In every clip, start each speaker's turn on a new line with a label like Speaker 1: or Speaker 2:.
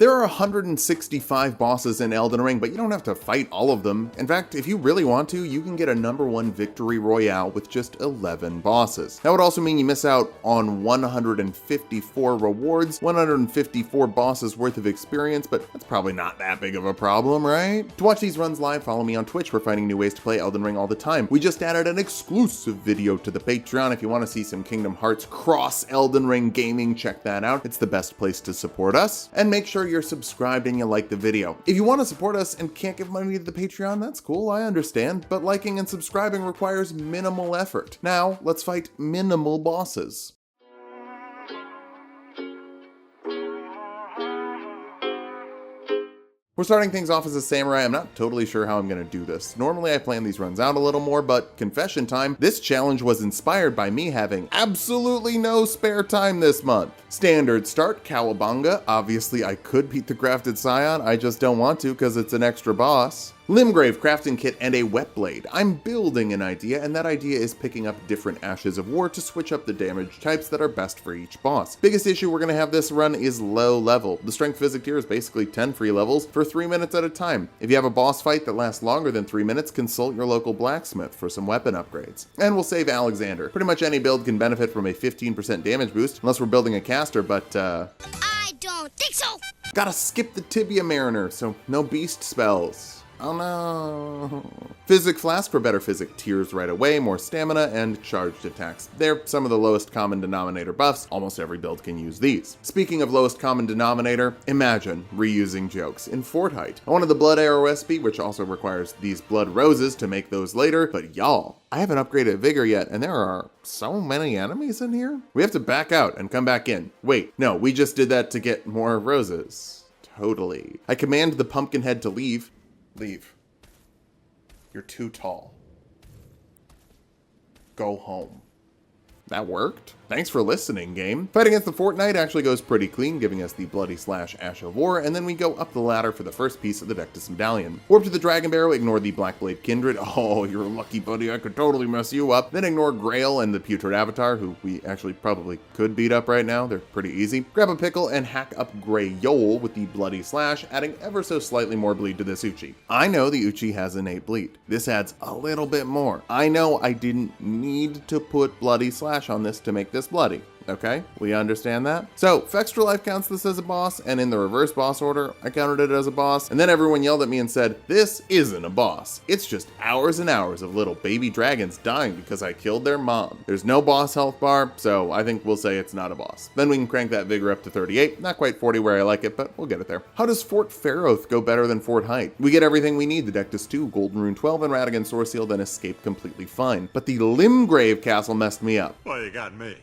Speaker 1: There are 165 bosses in Elden Ring, but you don't have to fight all of them. In fact, if you really want to, you can get a #1 victory royale with just 11 bosses. That would also mean you miss out on 154 rewards, 154 bosses worth of experience, but that's probably not that big of a problem, right? To watch these runs live, follow me on Twitch. We're finding new ways to play Elden Ring all the time. We just added an exclusive video to the Patreon. If you want to see some Kingdom Hearts cross Elden Ring gaming, check that out. It's the best place to support us. And make sure you're subscribed and you like the video. If you want to support us and can't give money to the Patreon, that's cool, I understand, but liking and subscribing requires minimal effort. Now, let's fight minimal bosses. We're starting things off as a samurai. I'm not totally sure how I'm going to do this. Normally I plan these runs out a little more, but confession time, this challenge was inspired by me having absolutely no spare time this month. Standard start, Cowabunga. Obviously I could beat the Crafted Scion, I just don't want to because it's an extra boss. Limgrave crafting kit and a wet blade. I'm building an idea, and that idea is picking up different Ashes of War to switch up the damage types that are best for each boss. Biggest issue we're gonna have this run is low level. The strength physic tier is basically 10 free levels for 3 minutes at a time. If you have a boss fight that lasts longer than 3 minutes, consult your local blacksmith for some weapon upgrades. And we'll save Alexander. Pretty much any build can benefit from a 15% damage boost, unless we're building a caster, but
Speaker 2: I don't think so!
Speaker 1: Gotta skip the Tibia Mariner, so no beast spells. Oh no. Physic Flask for better physic tiers right away, more stamina, and charged attacks. They're some of the lowest common denominator buffs. Almost every build can use these. Speaking of lowest common denominator, imagine reusing jokes in Fortnite. I wanted the Blood Arrow recipe, which also requires these blood roses to make those later, but y'all, I haven't upgraded Vigor yet, and there are so many enemies in here. We have to back out and come back in. Wait, no, we just did that to get more roses. Totally. I command the pumpkin head to leave. Leave. You're too tall. Go home. That worked. Thanks for listening, game. Fight against the Fortnite actually goes pretty clean, giving us the Bloody Slash Ash of War, and then we go up the ladder for the first piece of the Dectus Medallion. Warp to the Dragon Barrow, ignore the Blackblade Kindred. Oh, you're lucky, buddy, I could totally mess you up. Then ignore Grail and the Putrid Avatar, who we actually probably could beat up right now. They're pretty easy. Grab a pickle and hack up Grey Yole with the Bloody Slash, adding ever so slightly more bleed to this Uchi. I know the Uchi has innate bleed. This adds a little bit more. I know I didn't need to put Bloody Slash on this to make this bloody. Okay, we understand that. So, Fextra Life counts this as a boss, and in the reverse boss order, I counted it as a boss, and then everyone yelled at me and said, this isn't a boss. It's just hours and hours of little baby dragons dying because I killed their mom. There's no boss health bar, so I think we'll say it's not a boss. Then we can crank that Vigor up to 38, not quite 40 where I like it, but we'll get it there. How does Fort Faroth go better than Fort Height? We get everything we need, the Dectus 2, Golden Rune 12, and Radahn Sword Seal, then escape completely fine. But the Limgrave Castle messed me up.
Speaker 3: Well, you got me.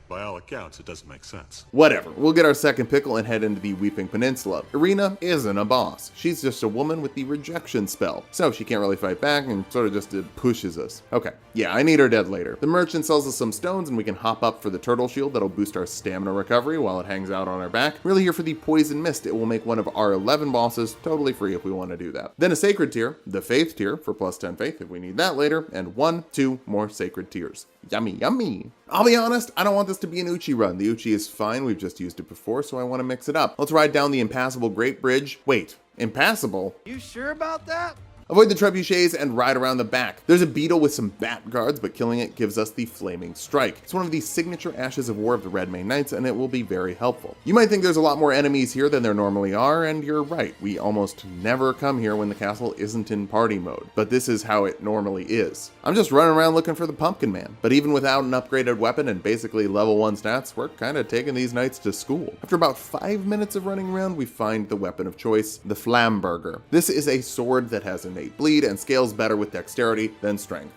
Speaker 3: By all accounts, it doesn't make sense.
Speaker 1: Whatever, we'll get our second pickle and head into the Weeping Peninsula. Irina isn't a boss. She's just a woman with the rejection spell, so she can't really fight back and sort of just pushes us. Okay, yeah, I need her dead later. The merchant sells us some stones and we can hop up for the turtle shield that'll boost our stamina recovery while it hangs out on our back. Really here for the poison mist. It will make one of our 11 bosses totally free if we want to do that. Then a sacred tier, the faith tier for plus 10 faith if we need that later, and 2 more sacred tiers. Yummy, yummy. I'll be honest, I don't want this to be an Uchi run. The Uchi is fine, we've just used it before, so I want to mix it up. Let's ride down the impassable Great Bridge. Wait, impassable?
Speaker 4: You sure about that?
Speaker 1: Avoid the trebuchets and ride around the back. There's a beetle with some bat guards, but killing it gives us the Flaming Strike. It's one of the signature Ashes of War of the Redmane Knights, and it will be very helpful. You might think there's a lot more enemies here than there normally are, and you're right. We almost never come here when the castle isn't in party mode, but this is how it normally is. I'm just running around looking for the Pumpkin Man, but even without an upgraded weapon and basically level 1 stats, we're kind of taking these knights to school. After about 5 minutes of running around, we find the weapon of choice, the Flamberge. This is a sword that has innate bleed and scales better with dexterity than strength.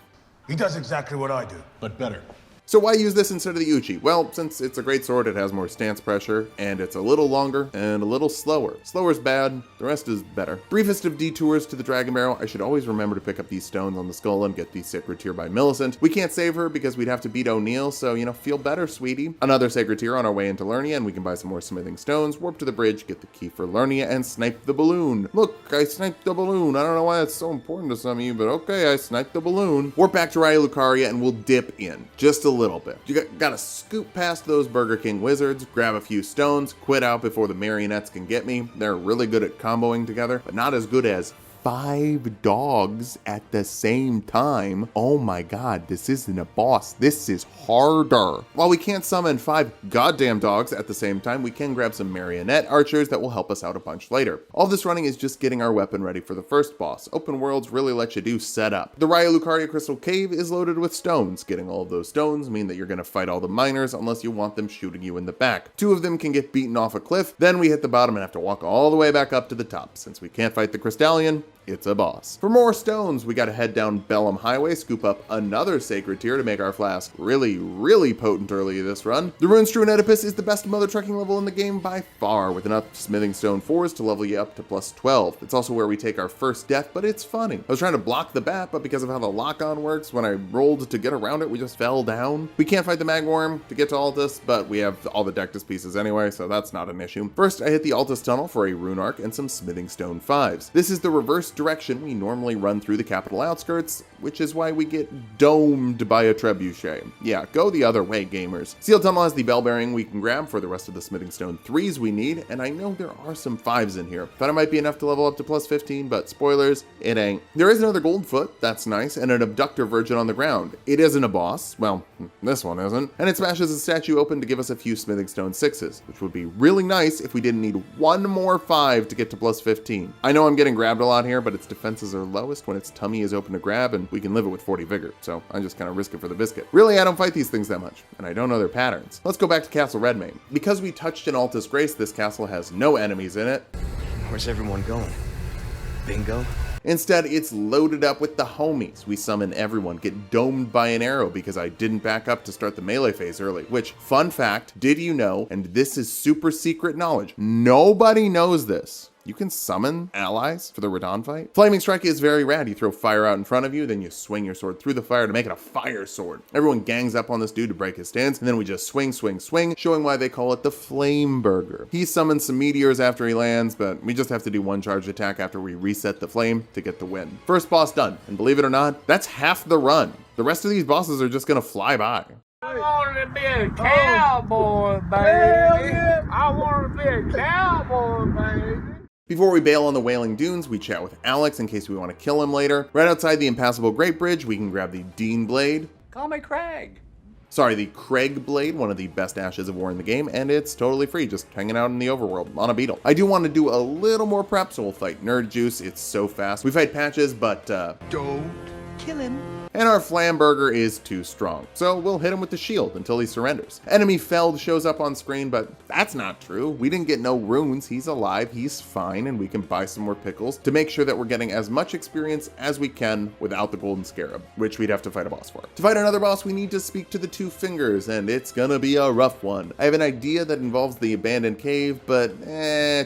Speaker 5: He does exactly what I do,
Speaker 3: But better.
Speaker 1: So why use this instead of the Uchi? Well, since it's a great sword, it has more stance pressure, and it's a little longer and a little slower. Slower's bad, the rest is better. Briefest of detours to the Dragon Barrow. I should always remember to pick up these stones on the skull and get the sacred tier by Millicent. We can't save her because we'd have to beat O'Neill, so, you know, feel better, sweetie. Another sacred tier on our way into Lernia, and we can buy some more smithing stones, warp to the bridge, get the key for Lernia, and snipe the balloon. Look, I sniped the balloon. I don't know why that's so important to some of you, but okay, I sniped the balloon. Warp back to Raya Lucaria, and we'll dip in. Just a little bit. You gotta scoop past those Burger King wizards, grab a few stones, quit out before the marionettes can get me. They're really good at comboing together, but not as good as 5 dogs at the same time. Oh my god, this isn't a boss. This is harder. While we can't summon 5 goddamn dogs at the same time, we can grab some marionette archers that will help us out a bunch later. All this running is just getting our weapon ready for the first boss. Open worlds really let you do setup. The Raya Lucaria Crystal Cave is loaded with stones. Getting all of those stones mean that you're gonna fight all the miners unless you want them shooting you in the back. 2 of them can get beaten off a cliff, then we hit the bottom and have to walk all the way back up to the top. Since we can't fight the Crystallion, it's a boss. For more stones, we gotta head down Bellum Highway, scoop up another sacred tier to make our flask really potent early this run. The Runestrewn Oedipus is the best mother trucking level in the game by far, with enough smithing stone 4s to level you up to plus 12. It's also where we take our first death, but it's funny. I was trying to block the bat, but because of how the lock-on works, when I rolled to get around it, we just fell down. We can't fight the Magworm to get to Altus, but we have all the Dectus pieces anyway, so that's not an issue. First, I hit the Altus Tunnel for a Rune Arc and some smithing stone 5s. This is the reverse direction we normally run through the capital outskirts, which is why we get domed by a trebuchet. Yeah, go the other way, gamers. Seal Tunnel has the bell bearing we can grab for the rest of the smithing stone 3s we need, and I know there are some 5s in here. Thought it might be enough to level up to plus 15, but spoilers, it ain't. There is another gold foot, that's nice, and an abductor virgin on the ground. It isn't a boss, well, this one isn't, and it smashes a statue open to give us a few smithing stone 6s, which would be really nice if we didn't need 1 more 5 to get to plus 15. I know I'm getting grabbed a lot here, but its defenses are lowest when its tummy is open to grab, and we can live it with 40 vigor, so I just kind of risk it for the biscuit. Really, I don't fight these things that much, and I don't know their patterns. Let's go back to Castle Redmane. Because we touched an Altus Grace, this castle has no enemies in it.
Speaker 4: Where's everyone going? Bingo?
Speaker 1: Instead, it's loaded up with the homies. We summon everyone, get domed by an arrow because I didn't back up to start the melee phase early, which, fun fact, did you know, and this is super secret knowledge, nobody knows this. You can summon allies for the Radahn fight. Flaming Strike is very rad. You throw fire out in front of you, then you swing your sword through the fire to make it a fire sword. Everyone gangs up on this dude to break his stance, and then we just swing, showing why they call it the Flamberge. He summons some meteors after he lands, but we just have to do 1 charged attack after we reset the flame to get the win. First boss done, and believe it or not, that's half the run. The rest of these bosses are just gonna fly by.
Speaker 6: I wanted to be a cowboy, baby. I wanted to be a cowboy, baby.
Speaker 1: Before we bail on the Wailing Dunes, we chat with Alex in case we want to kill him later. Right outside the Impassable Great Bridge, we can grab the Dean Blade.
Speaker 6: Call me Craig.
Speaker 1: Sorry, the Craigblade, one of the best Ashes of War in the game, and it's totally free, just hanging out in the overworld on a beetle. I do want to do a little more prep, so we'll fight Nerd Juice. It's so fast. We fight Patches, but
Speaker 5: Don't kill him.
Speaker 1: and our Flamberge is too strong, so we'll hit him with the shield until he surrenders. Enemy Feld shows up on screen, but that's not true. We didn't get no runes. He's alive, he's fine, and we can buy some more pickles to make sure that we're getting as much experience as we can without the Golden Scarab, which we'd have to fight a boss for. To fight another boss, we need to speak to the 2 fingers, and it's gonna be a rough one. I have an idea that involves the abandoned cave, but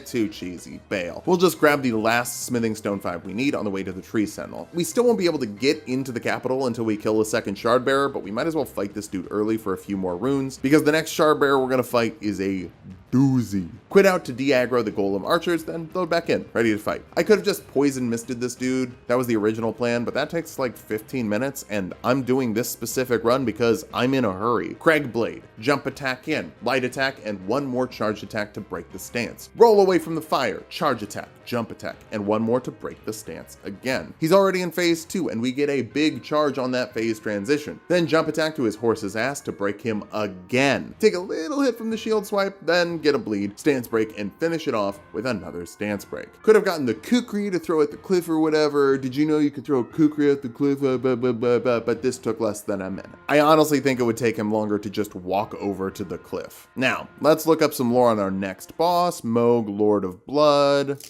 Speaker 1: too cheesy. Bail. We'll just grab the last smithing stone 5 we need on the way to the Tree Sentinel. We still won't be able to get into the capital until we kill the second shard bearer, but we might as well fight this dude early for a few more runes, because the next shard bearer we're gonna fight is a doozy. Quit out to de-aggro the golem archers, then load back in, ready to fight. I could have just poison misted this dude. That was the original plan, but that takes like 15 minutes, and I'm doing this specific run because I'm in a hurry. Craigblade, jump attack in, light attack, and 1 more charge attack to break the stance. Roll away from the fire, charge attack, jump attack, and 1 more to break the stance again. He's already in phase 2, and we get a big charge on that phase transition. Then jump attack to his horse's ass to break him again. Take a little hit from the shield swipe, then get a bleed, stance break, and finish it off with another stance break. Could have gotten the kukri to throw at the cliff or whatever. Did you know you could throw a kukri at the cliff? But this took less than a minute. I honestly think it would take him longer to just walk over to the cliff. Now, let's look up some lore on our next boss, Mohg, Lord of Blood.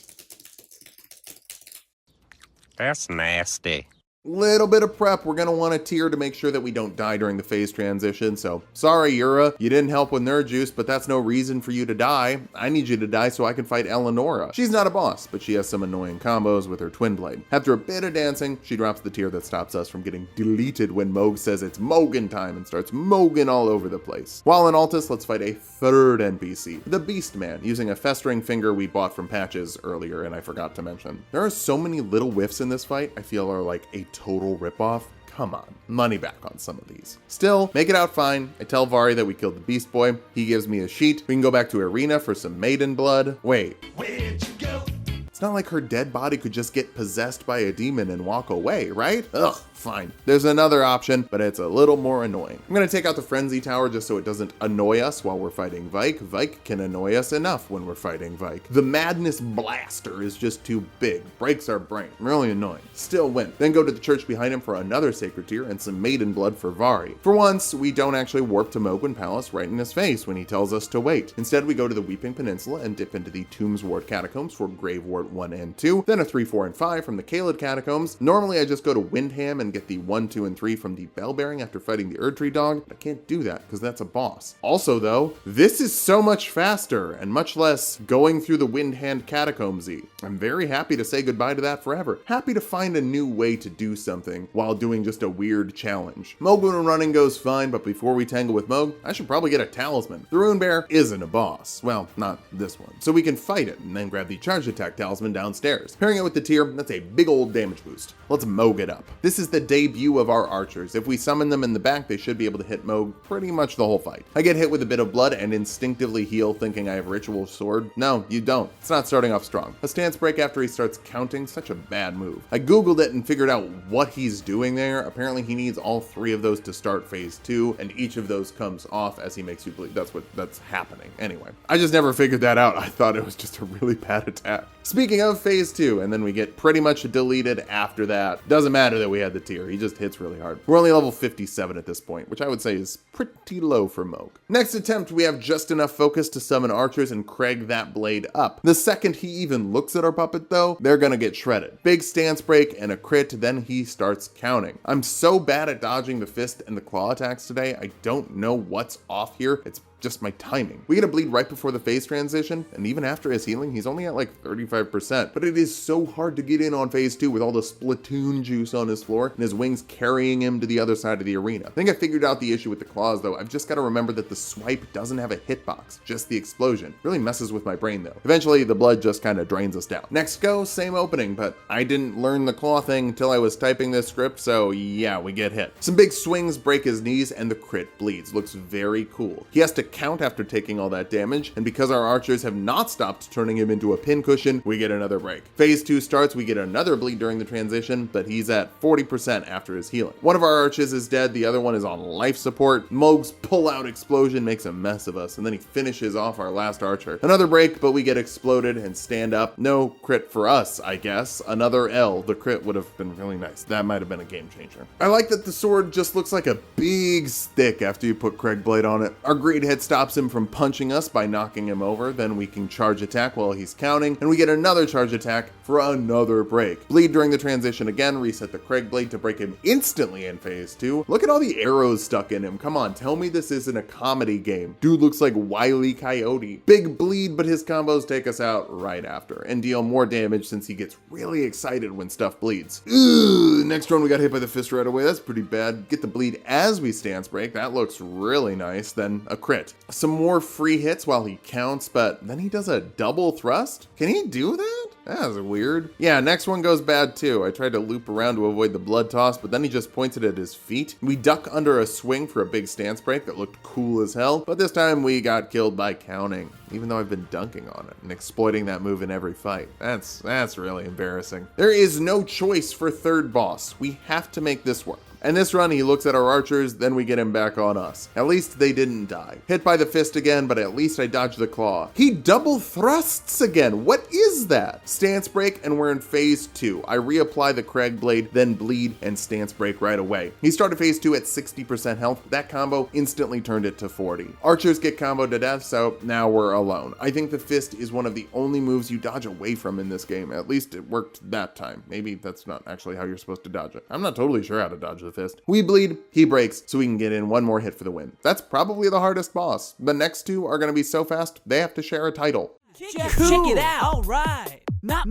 Speaker 4: That's nasty.
Speaker 1: Little bit of prep. We're going to want a tier to make sure that we don't die during the phase transition. So sorry, Yura, you didn't help with Nerd Juice, but that's no reason for you to die. I need you to die so I can fight Eleonora. She's not a boss, but she has some annoying combos with her twin blade. After a bit of dancing, she drops the tier that stops us from getting deleted when Mohg says it's Mohgin time and starts Mohgin all over the place. While in Altus, let's fight a 3rd NPC, the Beast Man, using a festering finger we bought from Patches earlier and I forgot to mention. There are so many little whiffs in this fight I feel are like a total ripoff. Come on, money back on some of these. Still, make it out fine. I tell Vari that we killed the Beast Boy. He gives me a sheet. We can go back to Arena for some maiden blood. Wait.
Speaker 5: Where'd you go?
Speaker 1: It's not like her dead body could just get possessed by a demon and walk away, right? Ugh, fine. There's another option, but it's a little more annoying. I'm gonna take out the Frenzy Tower just so it doesn't annoy us while we're fighting Vike. Vike can annoy us enough when we're fighting Vike. The Madness Blaster is just too big. Breaks our brain. Really annoying. Still win. Then go to the church behind him for another Sacred Tear and some Maiden Blood for Vari. For once, we don't actually warp to Mohg Palace right in his face when he tells us to wait. Instead, we go to the Weeping Peninsula and dip into the Tombs Ward Catacombs for Grave Ward 1 and 2, then a 3, 4, and 5 from the Caelid Catacombs. Normally, I just go to Windham and get the 1, 2, and 3 from the Bell Bearing after fighting the Erdtree Dog, but I can't do that because that's a boss. Also though, this is so much faster and much less going through the Windhand Catacombs-y. I'm very happy to say goodbye to that forever. Happy to find a new way to do something while doing just a weird challenge. Mohg running goes fine, but before we tangle with Mohg, I should probably get a talisman. The Rune Bear isn't a boss. Well, not this one. So we can fight it and then grab the Charge Attack talisman downstairs. Pairing it with the tier, that's a big old damage boost. Let's Mohg it up. This is the debut of our archers. If we summon them in the back, they should be able to hit Mohg pretty much the whole fight. I get hit with a bit of blood and instinctively heal thinking I have Ritual Sword. No, you don't. It's not starting off strong. A stance break after he starts counting, such a bad move. I googled it and figured out what he's doing there. Apparently he needs all 3 of those to start phase 2, and each of those comes off as he makes you bleed. That's happening. Anyway, I just never figured that out. I thought it was just a really bad attack. Speaking of phase 2, and then we get pretty much deleted after that. Doesn't matter that we had the tier, he just hits really hard. We're only level 57 at this point, which I would say is pretty low for Mohg. Next attempt, we have just enough focus to summon archers and Craig that blade up. The second he even looks at our puppet though, they're gonna get shredded. Big stance break and a crit, then he starts counting. I'm so bad at dodging the fist and the claw attacks today, I don't know what's off here. It's just my timing. We get a bleed right before the phase transition, and even after his healing, he's only at like 35%, but it is so hard to get in on phase 2 with all the Splatoon juice on his floor and his wings carrying him to the other side of the arena. I think I figured out the issue with the claws though. I've just got to remember that the swipe doesn't have a hitbox, just the explosion. Really messes with my brain though. Eventually the blood just kind of drains us down. Next go, same opening, but I didn't learn the claw thing until I was typing this script, so yeah, we get hit. Some big swings break his knees and the crit bleeds. Looks very cool. He has to count after taking all that damage, and because our archers have not stopped turning him into a pincushion, we get another break. Phase 2 starts, we get another bleed during the transition, but he's at 40% after his healing. One of our archers is dead, the other one is on life support. Mohg's pull-out explosion makes a mess of us, and then he finishes off our last archer. Another break, but we get exploded and stand up. No crit for us, I guess. Another L. The crit would have been really nice. That might have been a game changer. I like that the sword just looks like a big stick after you put Craigblade on it. Our great hit stops him from punching us by knocking him over. Then we can charge attack while he's counting, and we get another charge attack for another break. Bleed during the transition again, reset the Craigblade to break him instantly in phase 2. Look at all the arrows stuck in him. Come on, tell me this isn't a comedy game. Dude looks like Wile E. Coyote. Big bleed, but his combos take us out right after and deal more damage since he gets really excited when stuff bleeds. Ugh, next run we got hit by the fist right away. That's pretty bad. Get the bleed as we stance break. That looks really nice. Then a crit. Some more free hits while he counts, but then he does a double thrust? Can he do that? That's weird. Yeah, next one goes bad too. I tried to loop around to avoid the blood toss, but then he just pointed at his feet. We duck under a swing for a big stance break that looked cool as hell, but this time we got killed by counting, even though I've been dunking on it and exploiting that move in every fight. That's really embarrassing. There is no choice for third boss. We have to make this work. And this run, he looks at our archers, then we get him back on us. At least they didn't die. Hit by the fist again, but at least I dodged the claw. He double thrusts again. What is that? Stance break, and we're in phase 2. I reapply the Craigblade, then bleed and stance break right away. He started phase 2 at 60% health. That combo instantly turned it to 40. Archers get comboed to death, so now we're alone. I think the fist is one of the only moves you dodge away from in this game. At least it worked that time. Maybe that's not actually how you're supposed to dodge it. I'm not totally sure how to dodge the fist. We bleed, he breaks, so we can get in one more hit for the win. That's probably the hardest boss. The next 2 are gonna be so fast, they have to share a title.
Speaker 7: Check it out. All right. Not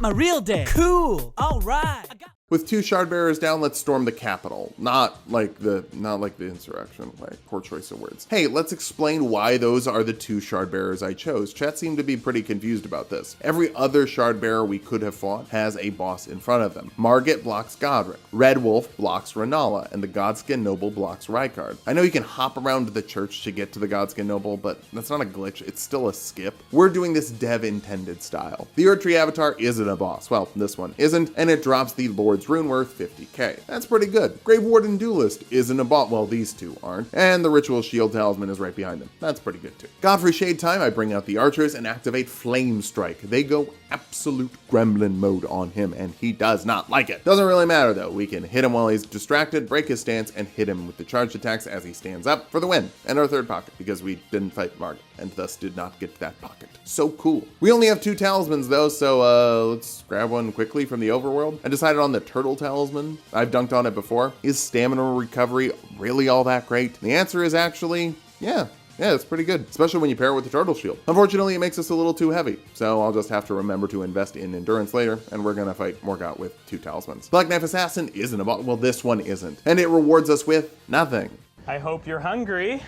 Speaker 7: my real dad. Cool. All right.
Speaker 1: With 2 shard bearers down, let's storm the capital. Not like the insurrection. Like, poor choice of words. Hey, let's explain why those are the 2 shard bearers I chose. Chat seemed to be pretty confused about this. Every other shard bearer we could have fought has a boss in front of them. Margit blocks Godric. Red Wolf blocks Rennala, and the Godskin Noble blocks Rykard. I know you can hop around to the church to get to the Godskin Noble, but that's not a glitch. It's still a skip. We're doing this dev intended style. The Erdtree avatar isn't a boss. Well, this one isn't, and it drops the Lord's Rune worth 50k. That's pretty good. Grave Warden Duelist isn't a bot. Well, these 2 aren't. And the Ritual Shield Talisman is right behind them. That's pretty good too. Godfrey Shade time, I bring out the archers and activate Flame Strike. They go absolute gremlin mode on him, and he does not like it. Doesn't really matter though. We can hit him while he's distracted, break his stance, and hit him with the charged attacks as he stands up for the win. And our 3rd pocket, because we didn't fight Margit, and thus did not get that pocket. So cool. We only have 2 talismans though, so let's grab one quickly from the overworld. I decided on the turtle talisman. I've dunked on it before. Is stamina recovery really all that great? The answer is actually, yeah, it's pretty good, especially when you pair it with the turtle shield. Unfortunately, it makes us a little too heavy, so I'll just have to remember to invest in endurance later, and we're gonna fight Morgott with 2 talismans. Black Knife Assassin isn't a bot. Well, this one isn't. And it rewards us with nothing.
Speaker 7: I hope you're hungry.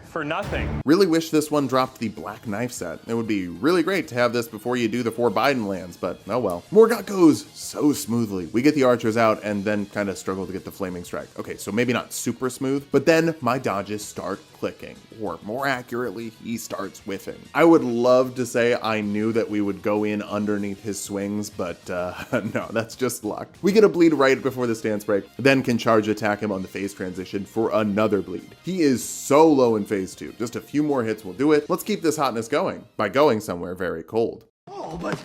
Speaker 7: For nothing.
Speaker 1: Really wish this one dropped the Black Knife set. It would be really great to have this before you do the 4 Biden lands, but oh well. Morgott goes so smoothly. We get the archers out and then kind of struggle to get the Flaming Strike. Okay, so maybe not super smooth, but then my dodges start clicking, or more accurately, he starts whiffing. I would love to say I knew that we would go in underneath his swings, but no, that's just luck. We get a bleed right before the stance break, then can charge attack him on the phase transition for another bleed. He is so low in phase 2. Just a few more hits will do it. Let's keep this hotness going by going somewhere very cold.
Speaker 5: Oh, but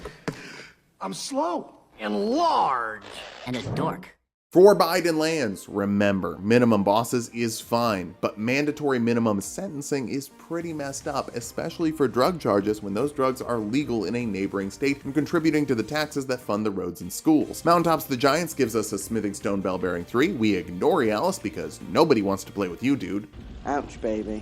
Speaker 5: I'm slow.
Speaker 8: And large. And a dork.
Speaker 1: 4 Biden lands. Remember, minimum bosses is fine, but mandatory minimum sentencing is pretty messed up, especially for drug charges when those drugs are legal in a neighboring state and contributing to the taxes that fund the roads and schools. Mountaintops of the Giants gives us a Smithing Stone Bell Bearing 3. We ignore Realis because nobody wants to play with you, dude.
Speaker 9: Ouch, baby.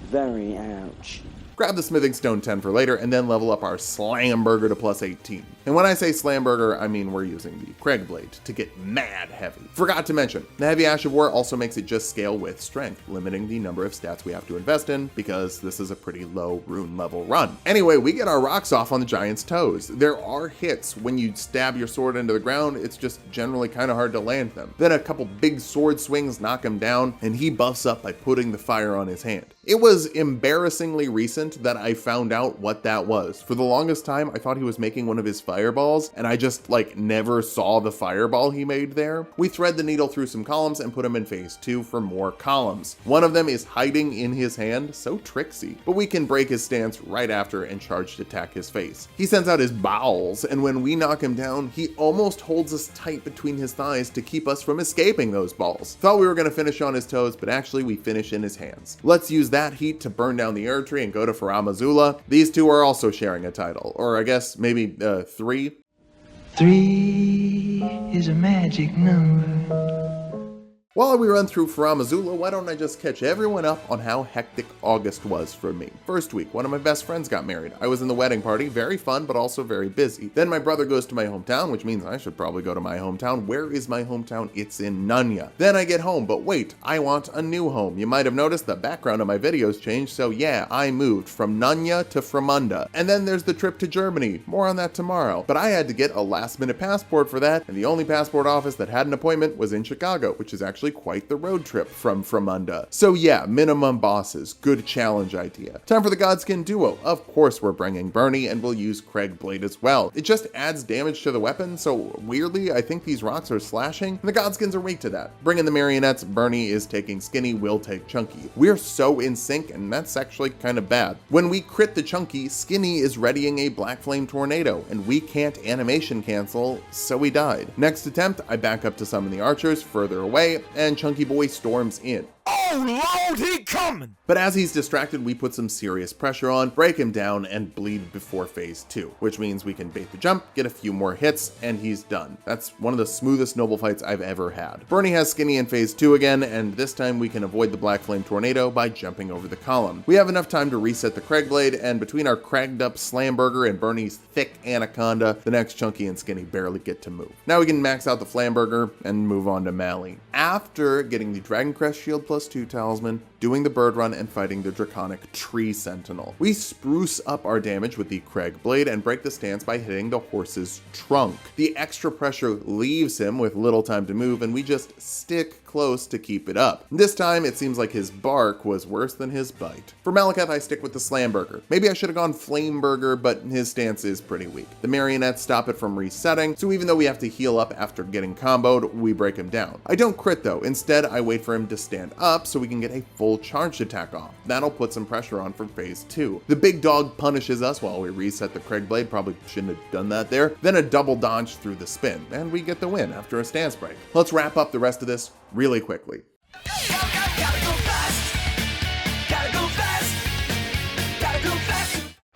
Speaker 9: Very ouch.
Speaker 1: Grab the Smithing Stone 10 for later, and then level up our Slamburger to plus 18. And when I say Slamburger, I mean we're using the Craigblade to get mad heavy. Forgot to mention, the Heavy Ash of War also makes it just scale with strength, limiting the number of stats we have to invest in, because this is a pretty low rune level run. Anyway, we get our rocks off on the Giant's toes. There are hits when you stab your sword into the ground, it's just generally kind of hard to land them. Then a couple big sword swings knock him down, and he buffs up by putting the fire on his hand. It was embarrassingly recent that I found out what that was. For the longest time, I thought he was making one of his fireballs, and I just never saw the fireball he made there. We thread the needle through some columns and put him in phase 2 for more columns. One of them is hiding in his hand, so tricksy, but we can break his stance right after and charge to attack his face. He sends out his bowels, and when we knock him down, he almost holds us tight between his thighs to keep us from escaping those balls. Thought we were gonna finish on his toes, but actually we finish in his hands. Let's use that heat to burn down the Erdtree and go to Farum Azula. These 2 are also sharing a title, or I guess maybe 3.
Speaker 5: 3 is a magic number.
Speaker 1: While we run through Farum Azula, why don't I just catch everyone up on how hectic August was for me. First week, one of my best friends got married. I was in the wedding party, very fun, but also very busy. Then my brother goes to my hometown, which means I should probably go to my hometown. Where is my hometown? It's in Nunya. Then I get home, but wait, I want a new home. You might have noticed the background of my videos changed, so yeah, I moved from Nunya to Framunda. And then there's the trip to Germany. More on that tomorrow. But I had to get a last-minute passport for that, and the only passport office that had an appointment was in Chicago, which is actually quite the road trip from Framunda. So yeah, minimum bosses, good challenge idea. Time for the Godskin duo. Of course we're bringing Bernie, and we'll use Craigblade as well. It just adds damage to the weapon, so weirdly I think these rocks are slashing, and the Godskins are weak to that. Bring in the marionettes, Bernie is taking Skinny, we'll take Chunky. We're so in sync, and that's actually kind of bad. When we crit the Chunky, Skinny is readying a Black Flame Tornado, and we can't animation cancel, so we died. Next attempt, I back up to summon the archers further away, and Chunky Boy storms in.
Speaker 6: Oh, Lord, he coming!
Speaker 1: But as he's distracted, we put some serious pressure on, break him down, and bleed before phase 2, which means we can bait the jump, get a few more hits, and he's done. That's one of the smoothest noble fights I've ever had. Bernie has Skinny in phase 2 again, and this time we can avoid the Black Flame Tornado by jumping over the column. We have enough time to reset the Craigblade, and between our cragged up Slamberger and Bernie's thick Anaconda, the next Chunky and Skinny barely get to move. Now we can max out the Flamberger and move on to Mally. After getting the Dragon Crest Shield +2 Talisman, doing the Bird Run, and fighting the Draconic Tree Sentinel, we spruce up our damage with the Craigblade and break the stance by hitting the horse's trunk. The extra pressure leaves him with little time to move, and we just stick close to keep it up. This time, it seems like his bark was worse than his bite. For Malekith, I stick with the Slamberger. Maybe I should have gone Flameburger, but his stance is pretty weak. The marionettes stop it from resetting, so even though we have to heal up after getting comboed, we break him down. I don't crit though. Instead, I wait for him to stand up so we can get a full charged attack off. That'll put some pressure on for phase 2. The big dog punishes us while we reset the Craigblade. Probably shouldn't have done that there. Then a double dodge through the spin, and we get the win after a stance break. Let's wrap up the rest of this really quickly.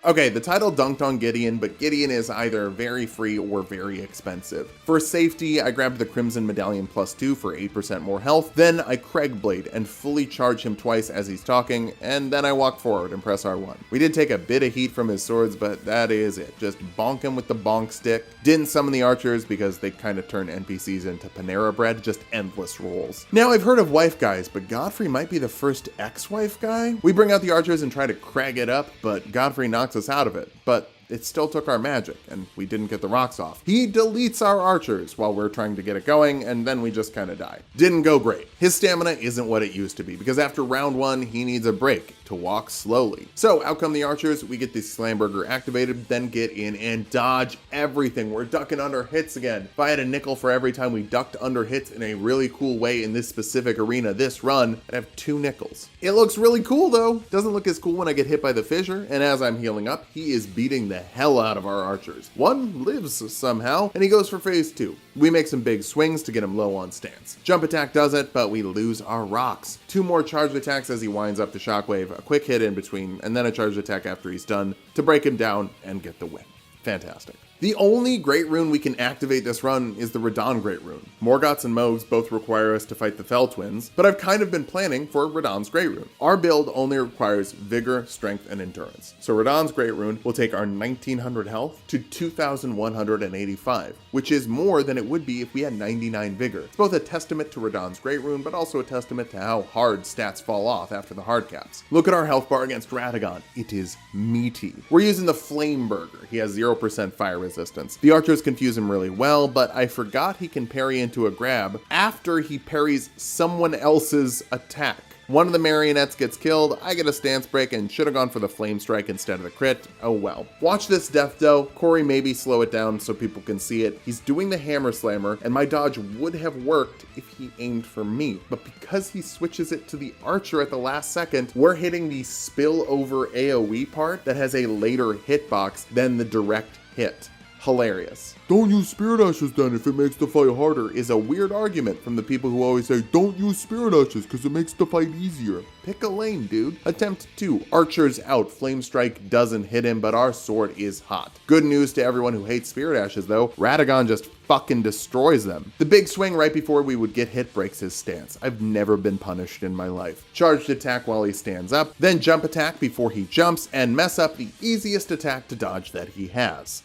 Speaker 1: Okay, the title dunked on Gideon, but Gideon is either very free or very expensive. For safety, I grabbed the Crimson Medallion +2 for 8% more health, then I Craigblade and fully charge him twice as he's talking, and then I walk forward and press R1. We did take a bit of heat from his swords, but that is it. Just bonk him with the bonk stick. Didn't summon the archers because they kind of turn NPCs into Panera Bread, just endless rolls. Now I've heard of wife guys, but Godfrey might be the first ex-wife guy. We bring out the archers and try to crag it up, but Godfrey knocks us out of it. But it still took our magic, and we didn't get the rocks off. He deletes our archers while we're trying to get it going, and then we just kind of die. Didn't go great. His stamina isn't what it used to be, because after round 1, he needs a break to walk slowly. So out come the archers, we get the Slamberger activated, then get in and dodge everything. We're ducking under hits again. If I had a nickel for every time we ducked under hits in a really cool way in this specific arena this run, I'd have 2 nickels. It looks really cool though. Doesn't look as cool when I get hit by the fissure, and as I'm healing up, he is beating the hell out of our archers. One lives somehow, and he goes for phase 2. We make some big swings to get him low on stance. Jump attack does it, but we lose our rocks. 2 more charged attacks as he winds up the shockwave, a quick hit in between, and then a charged attack after he's done to break him down and get the win. Fantastic. The only Great Rune we can activate this run is the Radahn Great Rune. Morgoth's and Mohg's both require us to fight the Fell Twins, but I've kind of been planning for Radahn's Great Rune. Our build only requires Vigor, Strength, and Endurance. So Radahn's Great Rune will take our 1900 health to 2185, which is more than it would be if we had 99 Vigor. It's both a testament to Radahn's Great Rune, but also a testament to how hard stats fall off after the hard caps. Look at our health bar against Radahn. It is meaty. We're using the Flameburger. He has 0% fire resistance. The archers confuse him really well, but I forgot he can parry into a grab after he parries someone else's attack. One of the marionettes gets killed, I get a stance break and should have gone for the flame strike instead of the crit. Oh well. Watch this death though. Corey maybe slow it down so people can see it. He's doing the hammer slammer, and my dodge would have worked if he aimed for me. But because he switches it to the archer at the last second, we're hitting the spillover AoE part that has a later hitbox than the direct hit. Hilarious. Don't use Spirit Ashes then if it makes the fight harder is a weird argument from the people who always say don't use Spirit Ashes because it makes the fight easier. Pick a lane, dude. Attempt 2. Archer's out. Flame Strike doesn't hit him, but our sword is hot. Good news to everyone who hates Spirit Ashes though, Radahn just fucking destroys them. The big swing right before we would get hit breaks his stance. I've never been punished in my life. Charged attack while he stands up, then jump attack before he jumps, and mess up the easiest attack to dodge that he has.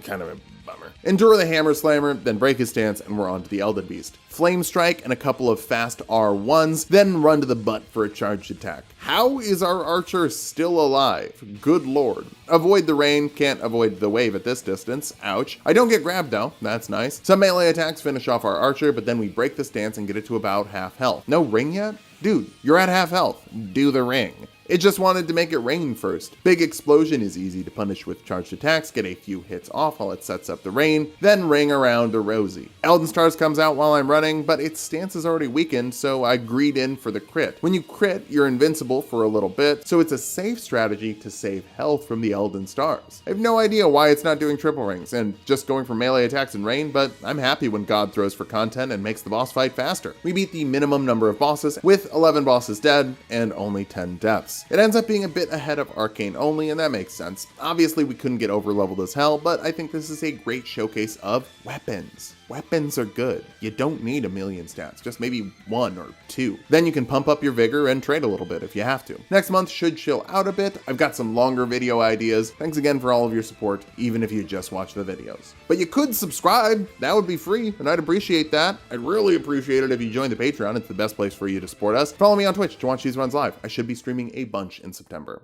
Speaker 1: Kind of a bummer. Endure the hammer slammer, then break his stance, and we're on to the Elden Beast. Flame strike and a couple of fast R1s, then run to the butt for a charged attack. How is our archer still alive? Good lord. Avoid the rain, can't avoid the wave at this distance. Ouch. I don't get grabbed though, that's nice. Some melee attacks finish off our archer, but then we break the stance and get it to about half health. No ring yet? Dude, you're at half health. Do the ring. It just wanted to make it rain first. Big Explosion is easy to punish with charged attacks, get a few hits off while it sets up the rain, then ring around a Rosie. Elden Stars comes out while I'm running, but its stance is already weakened, so I greed in for the crit. When you crit, you're invincible for a little bit, so it's a safe strategy to save health from the Elden Stars. I have no idea why it's not doing triple rings and just going for melee attacks and rain, but I'm happy when God throws for content and makes the boss fight faster. We beat the minimum number of bosses with 11 bosses dead and only 10 deaths. It ends up being a bit ahead of Arcane only, and that makes sense. Obviously we couldn't get over leveled as hell, but I think this is a great showcase of weapons. Weapons are good. You don't need a million stats, just maybe 1 or 2. Then you can pump up your vigor and trade a little bit if you have to. Next month should chill out a bit. I've got some longer video ideas. Thanks again for all of your support, even if you just watch the videos. But you could subscribe. That would be free, and I'd appreciate that. I'd really appreciate it if you joined the Patreon. It's the best place for you to support us. Follow me on Twitch to watch these runs live. I should be streaming a bunch in September.